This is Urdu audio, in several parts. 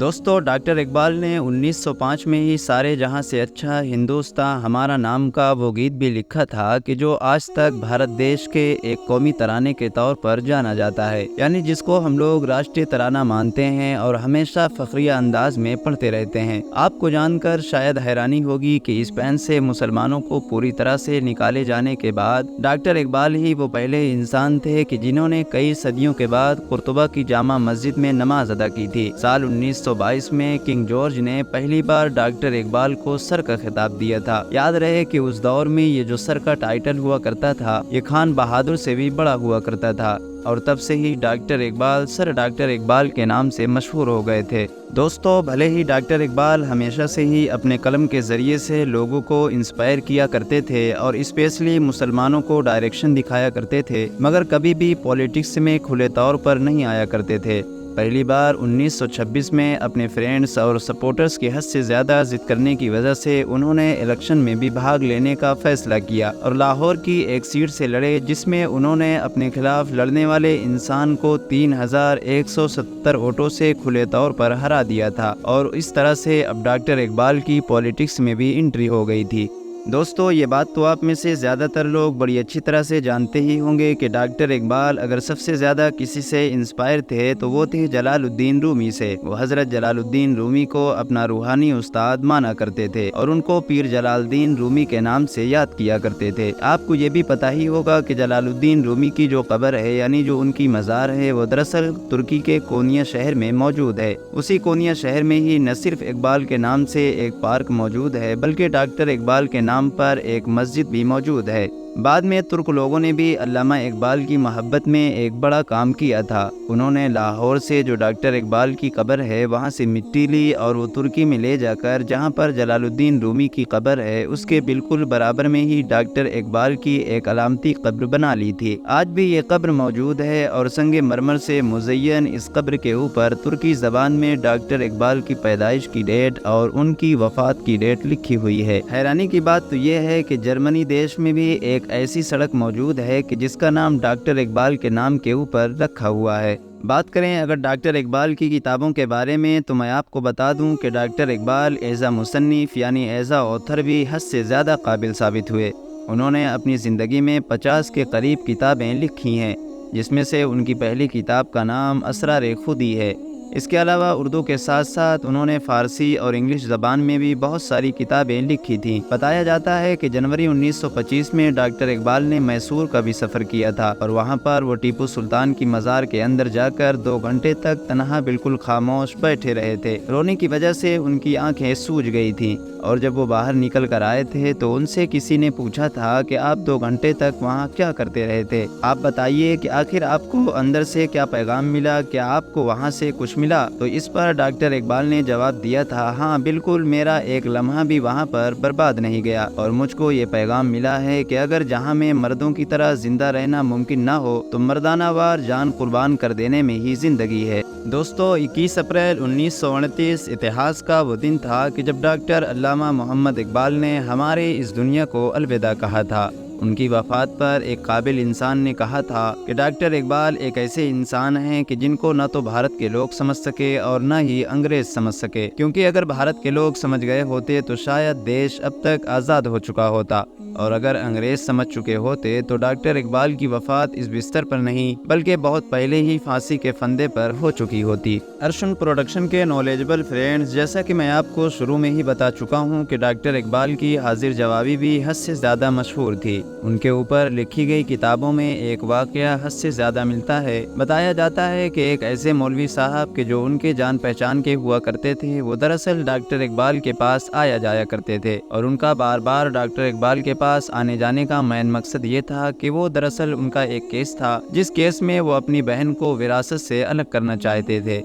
دوستو ڈاکٹر اقبال نے 1905 میں ہی سارے جہاں سے اچھا ہندوستان ہمارا نام کا وہ گیت بھی لکھا تھا کہ جو آج تک بھارت دیش کے ایک قومی ترانے کے طور پر جانا جاتا ہے، یعنی جس کو ہم لوگ راشٹریہ ترانہ مانتے ہیں اور ہمیشہ فخریہ انداز میں پڑھتے رہتے ہیں۔ آپ کو جان کر شاید حیرانی ہوگی کہ اسپین سے مسلمانوں کو پوری طرح سے نکالے جانے کے بعد ڈاکٹر اقبال ہی وہ پہلے انسان تھے کہ جنہوں نے کئی صدیوں کے بعد قرطبہ کی جامع مسجد میں نماز ادا کی تھی۔ سال 1922 میں کنگ جارج نے پہلی بار ڈاکٹر اقبال کو سر کا خطاب دیا تھا۔ یاد رہے کہ اس دور میں یہ جو سر کا ٹائٹل ہوا کرتا تھا یہ خان بہادر سے بھی بڑا ہوا کرتا تھا، اور تب سے ہی doctor Iqbal sir doctor Iqbal کے نام سے مشہور ہو گئے تھے۔ دوستو بھلے ہی ڈاکٹر اقبال ہمیشہ سے ہی اپنے قلم کے ذریعے سے لوگوں کو انسپائر کیا کرتے تھے اور اسپیشلی مسلمانوں کو ڈائریکشن دکھایا کرتے تھے، مگر کبھی بھی پولیٹکس میں کھلے طور پر نہیں آیا کرتے تھے۔ پہلی بار 1926 میں اپنے فرینڈز اور سپورٹرز کی حد سے زیادہ ضد کرنے کی وجہ سے انہوں نے الیکشن میں بھی بھاگ لینے کا فیصلہ کیا اور لاہور کی ایک سیٹ سے لڑے، جس میں انہوں نے اپنے خلاف لڑنے والے انسان کو 3170 ووٹوں سے کھلے طور پر ہرا دیا تھا، اور اس طرح سے اب ڈاکٹر اقبال کی پولیٹکس میں بھی انٹری ہو گئی تھی۔ دوستو یہ بات تو آپ میں سے زیادہ تر لوگ بڑی اچھی طرح سے جانتے ہی ہوں گے کہ ڈاکٹر اقبال اگر سب سے زیادہ کسی سے انسپائر تھے تو وہ تھے جلال الدین رومی سے۔ وہ حضرت جلال الدین رومی کو اپنا روحانی استاد مانا کرتے تھے اور ان کو پیر جلال الدین رومی کے نام سے یاد کیا کرتے تھے۔ آپ کو یہ بھی پتہ ہی ہوگا کہ جلال الدین رومی کی جو قبر ہے، یعنی جو ان کی مزار ہے، وہ دراصل ترکی کے کونیا شہر میں موجود ہے۔ اسی کونیا شہر میں ہی نہ صرف اقبال کے نام سے ایک پارک موجود ہے بلکہ ڈاکٹر اقبال کے نام پر ایک مسجد بھی موجود ہے۔ بعد میں ترک لوگوں نے بھی علامہ اقبال کی محبت میں ایک بڑا کام کیا تھا۔ انہوں نے لاہور سے جو ڈاکٹر اقبال کی قبر ہے وہاں سے مٹی لی اور وہ ترکی میں لے جا کر جہاں پر جلال الدین رومی کی قبر ہے اس کے بالکل برابر میں ہی ڈاکٹر اقبال کی ایک علامتی قبر بنا لی تھی۔ آج بھی یہ قبر موجود ہے اور سنگ مرمر سے مزین اس قبر کے اوپر ترکی زبان میں ڈاکٹر اقبال کی پیدائش کی ڈیٹ اور ان کی وفات کی ڈیٹ لکھی ہوئی ہے۔ حیرانی کی بات تو یہ ہے کہ جرمنی دیش میں بھی ایک ایسی سڑک موجود ہے کہ جس کا نام ڈاکٹر اقبال کے نام کے اوپر رکھا ہوا ہے۔ بات کریں اگر ڈاکٹر اقبال کی کتابوں کے بارے میں تو میں آپ کو بتا دوں کہ ڈاکٹر اقبال ایز اے مصنف یعنی ایز اے آتھر بھی حد سے زیادہ قابل ثابت ہوئے۔ انہوں نے اپنی زندگی میں 50 کے قریب کتابیں لکھی ہیں، جس میں سے ان کی پہلی کتاب کا نام اسرار خودی ہے۔ اس کے علاوہ اردو کے ساتھ ساتھ انہوں نے فارسی اور انگلش زبان میں بھی بہت ساری کتابیں لکھی تھیں۔ بتایا جاتا ہے کہ جنوری 1925 میں ڈاکٹر اقبال نے میسور کا بھی سفر کیا تھا اور وہاں پر وہ ٹیپو سلطان کی مزار کے اندر جا کر 2 گھنٹے تک تنہا بالکل خاموش بیٹھے رہے تھے۔ رونے کی وجہ سے ان کی آنکھیں سوج گئی تھیں، اور جب وہ باہر نکل کر آئے تھے تو ان سے کسی نے پوچھا تھا کہ آپ 2 گھنٹے تک وہاں کیا کرتے رہے تھے؟ آپ بتائیے کہ آخر آپ کو اندر سے کیا پیغام ملا؟ کیا آپ کو وہاں سے کچھ ملا؟ تو اس پر ڈاکٹر اقبال نے جواب دیا تھا، ہاں بالکل، میرا ایک لمحہ بھی وہاں پر برباد نہیں گیا، اور مجھ کو یہ پیغام ملا ہے کہ اگر جہاں میں مردوں کی طرح زندہ رہنا ممکن نہ ہو تو مردانہ وار جان قربان کر دینے میں ہی زندگی ہے۔ دوستو 21 اپریل 1929 اتہاس کا وہ دن تھا کہ جب ڈاکٹر علامہ محمد اقبال نے ہمارے اس دنیا کو الوداع کہا تھا۔ ان کی وفات پر ایک قابل انسان نے کہا تھا کہ ڈاکٹر اقبال ایک ایسے انسان ہیں کہ جن کو نہ تو بھارت کے لوگ سمجھ سکے اور نہ ہی انگریز سمجھ سکے، کیونکہ اگر بھارت کے لوگ سمجھ گئے ہوتے تو شاید دیش اب تک آزاد ہو چکا ہوتا، اور اگر انگریز سمجھ چکے ہوتے تو ڈاکٹر اقبال کی وفات اس بستر پر نہیں بلکہ بہت پہلے ہی پھانسی کے پھندے پر ہو چکی ہوتی۔ ارشن پروڈکشن کے نالجبل فرینڈز، جیسا کہ میں آپ کو شروع میں ہی بتا چکا ہوں کہ ڈاکٹر اقبال کی حاضر جوابی بھی حد سے زیادہ مشہور تھی۔ ان کے اوپر لکھی گئی کتابوں میں ایک واقعہ حد سے زیادہ ملتا ہے۔ بتایا جاتا ہے کہ ایک ایسے مولوی صاحب کہ جو ان کے جان پہچان کے ہوا کرتے تھے، وہ دراصل ڈاکٹر اقبال کے پاس آیا جایا کرتے تھے، اور ان کا بار بار ڈاکٹر اقبال کے پاس آنے جانے کا مین مقصد یہ تھا کہ وہ دراصل ان کا ایک کیس تھا جس کیس میں وہ اپنی بہن کو وراثت سے الگ کرنا چاہتے تھے۔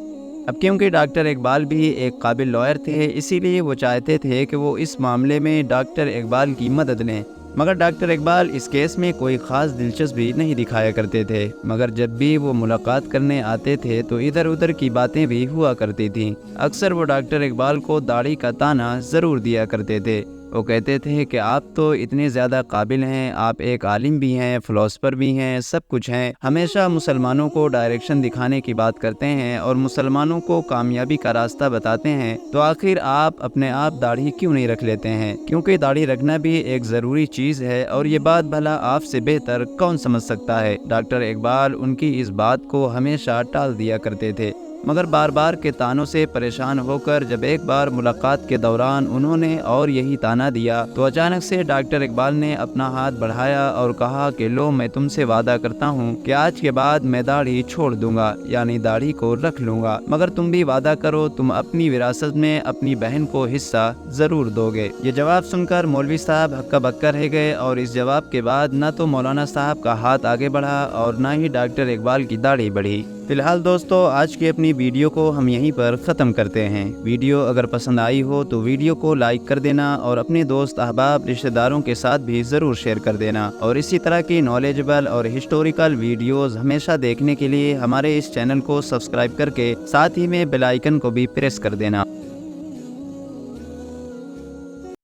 اب کیونکہ ڈاکٹر اقبال بھی ایک قابل لائر تھے، اسی لیے وہ چاہتے تھے کہ وہ اس معاملے میں ڈاکٹر اقبال کی مدد لیں، مگر ڈاکٹر اقبال اس کیس میں کوئی خاص دلچسپی نہیں دکھایا کرتے تھے۔ مگر جب بھی وہ ملاقات کرنے آتے تھے تو ادھر ادھر کی باتیں بھی ہوا کرتی تھیں۔ اکثر وہ ڈاکٹر اقبال کو داڑھی کا تانا ضرور دیا کرتے تھے، وہ کہتے تھے کہ آپ تو اتنے زیادہ قابل ہیں، آپ ایک عالم بھی ہیں، فلاسفر بھی ہیں، سب کچھ ہیں، ہمیشہ مسلمانوں کو ڈائریکشن دکھانے کی بات کرتے ہیں اور مسلمانوں کو کامیابی کا راستہ بتاتے ہیں، تو آخر آپ اپنے آپ داڑھی کیوں نہیں رکھ لیتے ہیں؟ کیونکہ داڑھی رکھنا بھی ایک ضروری چیز ہے، اور یہ بات بھلا آپ سے بہتر کون سمجھ سکتا ہے؟ ڈاکٹر اقبال ان کی اس بات کو ہمیشہ ٹال دیا کرتے تھے، مگر بار بار کے تانوں سے پریشان ہو کر جب ایک بار ملاقات کے دوران انہوں نے اور یہی تانا دیا، تو اچانک سے ڈاکٹر اقبال نے اپنا ہاتھ بڑھایا اور کہا کہ لو، میں تم سے وعدہ کرتا ہوں کہ آج کے بعد میں داڑھی چھوڑ دوں گا، یعنی داڑھی کو رکھ لوں گا، مگر تم بھی وعدہ کرو تم اپنی وراثت میں اپنی بہن کو حصہ ضرور دو گے۔ یہ جواب سن کر مولوی صاحب ہکا بکا رہ گئے، اور اس جواب کے بعد نہ تو مولانا صاحب کا ہاتھ آگے بڑھا اور نہ ہی ڈاکٹر اقبال کی داڑھی بڑھی۔ فی الحال دوستو، آج کی اپنی ویڈیو کو ہم یہیں پر ختم کرتے ہیں۔ ویڈیو اگر پسند آئی ہو تو ویڈیو کو لائک کر دینا، اور اپنے دوست احباب رشتہ داروں کے ساتھ بھی ضرور شیئر کر دینا، اور اسی طرح کی نالجبل اور ہسٹوریکل ویڈیوز ہمیشہ دیکھنے کے لیے ہمارے اس چینل کو سبسکرائب کر کے ساتھ ہی میں بیل آئیکن کو بھی پریس کر دینا۔